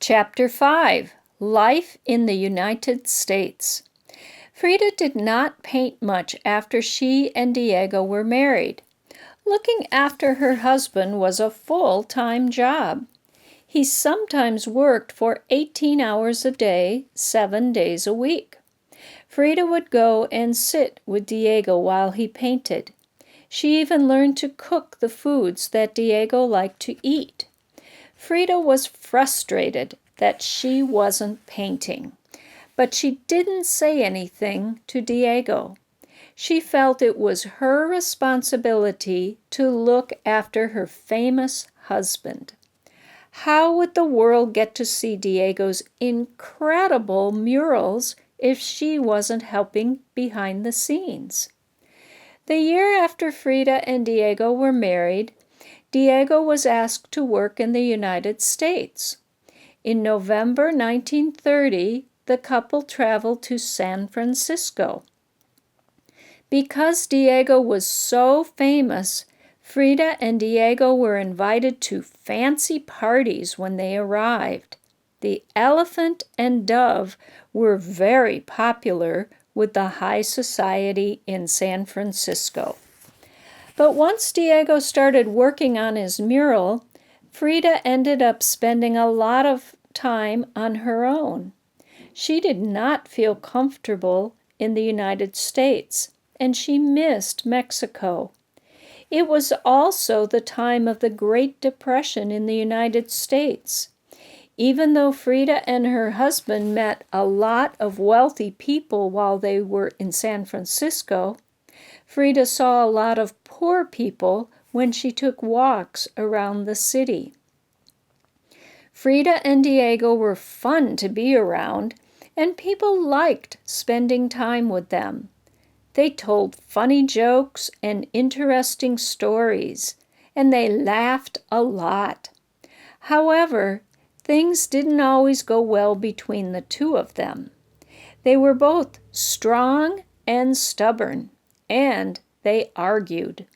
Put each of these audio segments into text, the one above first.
Chapter 5, Life in the United States. Frida did not paint much after she and Diego were married. Looking after her husband was a full-time job. He sometimes worked for 18 hours a day, 7 days a week. Frida would go and sit with Diego while he painted. She even learned to cook the foods that Diego liked to eat. Frida was frustrated that she wasn't painting, but she didn't say anything to Diego. She felt it was her responsibility to look after her famous husband. How would the world get to see Diego's incredible murals if she wasn't helping behind the scenes? The year after Frida and Diego were married, Diego was asked to work in the United States. In November 1930, the couple traveled to San Francisco. Because Diego was so famous, Frida and Diego were invited to fancy parties when they arrived. The elephant and dove were very popular with the high society in San Francisco. But once Diego started working on his mural, Frida ended up spending a lot of time on her own. She did not feel comfortable in the United States, and she missed Mexico. It was also the time of the Great Depression in the United States. Even though Frida and her husband met a lot of wealthy people while they were in San Francisco, Frida saw a lot of poor people when she took walks around the city. Frida and Diego were fun to be around, and people liked spending time with them. They told funny jokes and interesting stories, and they laughed a lot. However, things didn't always go well between the two of them. They were both strong and stubborn, and they argued.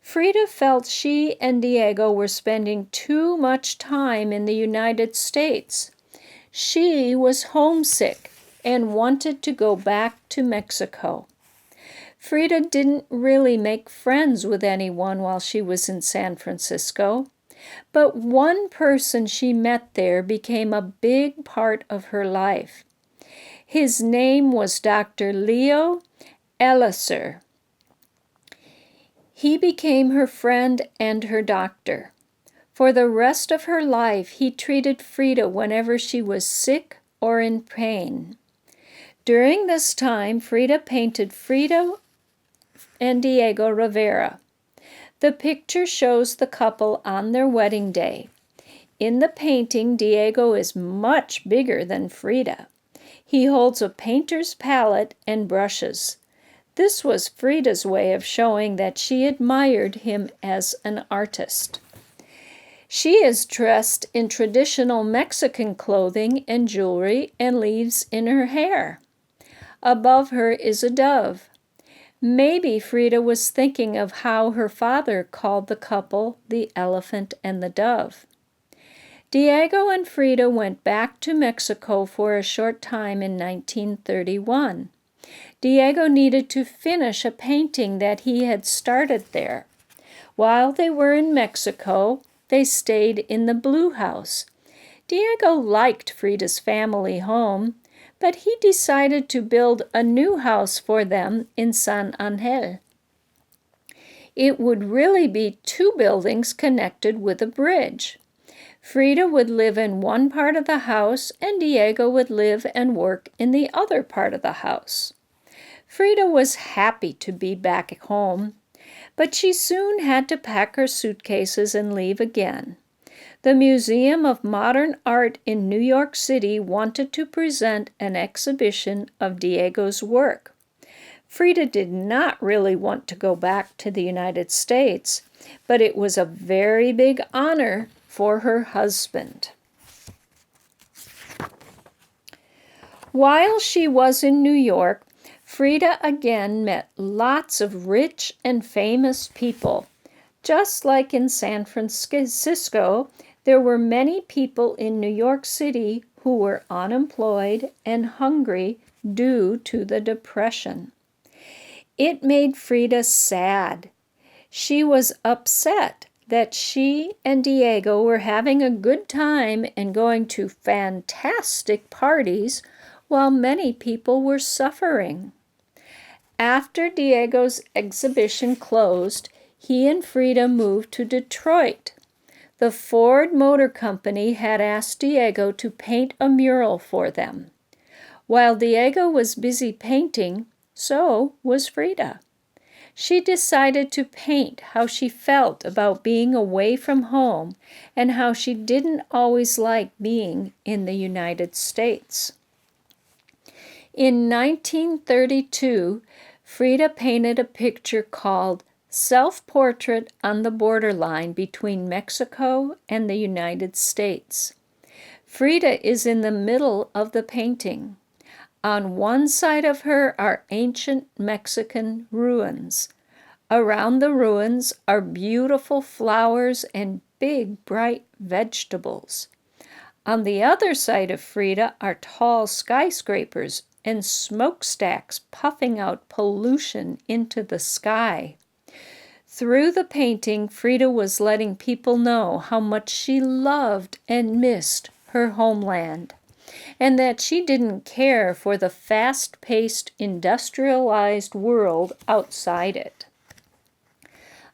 Frida felt she and Diego were spending too much time in the United States. She was homesick and wanted to go back to Mexico. Frida didn't really make friends with anyone while she was in San Francisco, but one person she met there became a big part of her life. His name was Dr. Leo Elicer. He became her friend and her doctor. For the rest of her life, he treated Frida whenever she was sick or in pain. During this time, Frida painted Frida and Diego Rivera. The picture shows the couple on their wedding day. In the painting, Diego is much bigger than Frida. He holds a painter's palette and brushes. This was Frida's way of showing that she admired him as an artist. She is dressed in traditional Mexican clothing and jewelry and leaves in her hair. Above her is a dove. Maybe Frida was thinking of how her father called the couple the elephant and the dove. Diego and Frida went back to Mexico for a short time in 1931. Diego needed to finish a painting that he had started there. While they were in Mexico, they stayed in the Blue House. Diego liked Frida's family home, but he decided to build a new house for them in San Angel. It would really be 2 buildings connected with a bridge. Frida would live in one part of the house, and Diego would live and work in the other part of the house. Frida was happy to be back home, but she soon had to pack her suitcases and leave again. The Museum of Modern Art in New York City wanted to present an exhibition of Diego's work. Frida did not really want to go back to the United States, but it was a very big honor for her husband. While she was in New York, Frida again met lots of rich and famous people. Just like in San Francisco, There were many people in New York City who were unemployed and hungry due to the Depression. It made Frida sad. She was upset that she and Diego were having a good time and going to fantastic parties while many people were suffering. After Diego's exhibition closed, he and Frida moved to Detroit. The Ford Motor Company had asked Diego to paint a mural for them. While Diego was busy painting, so was Frida. She decided to paint how she felt about being away from home and how she didn't always like being in the United States. In 1932, Frida painted a picture called Self-Portrait on the Borderline Between Mexico and the United States. Frida is in the middle of the painting. On one side of her are ancient Mexican ruins. Around the ruins are beautiful flowers and big, bright vegetables. On the other side of Frida are tall skyscrapers and smokestacks puffing out pollution into the sky. Through the painting, Frida was letting people know how much she loved and missed her homeland, and that she didn't care for the fast-paced, industrialized world outside it.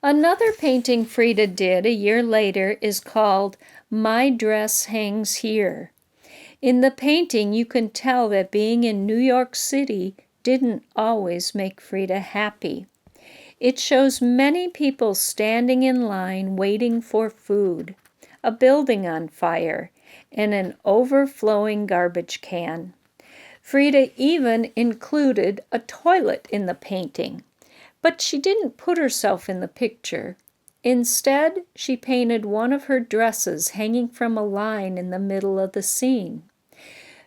Another painting Frida did a year later is called My Dress Hangs Here. In the painting, you can tell that being in New York City didn't always make Frida happy. It shows many people standing in line waiting for food, a building on fire, and an overflowing garbage can. Frida even included a toilet in the painting, but she didn't put herself in the picture. Instead, she painted one of her dresses hanging from a line in the middle of the scene.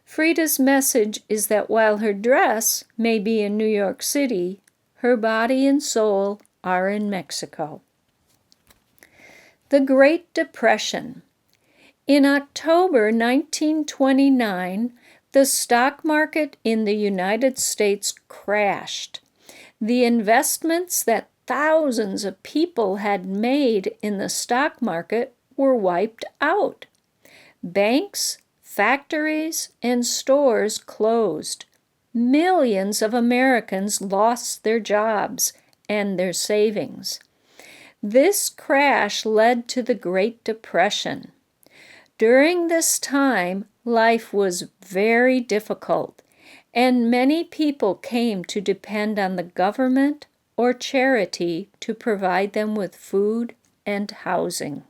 Frida's message is that while her dress may be in New York City, her body and soul are in Mexico. The Great Depression. In October 1929, the stock market in the United States crashed. The investments that thousands of people had made in the stock market were wiped out. Banks, factories, and stores closed. Millions of Americans lost their jobs and their savings. This crash led to the Great Depression. During this time, life was very difficult, and many people came to depend on the government or charity to provide them with food and housing.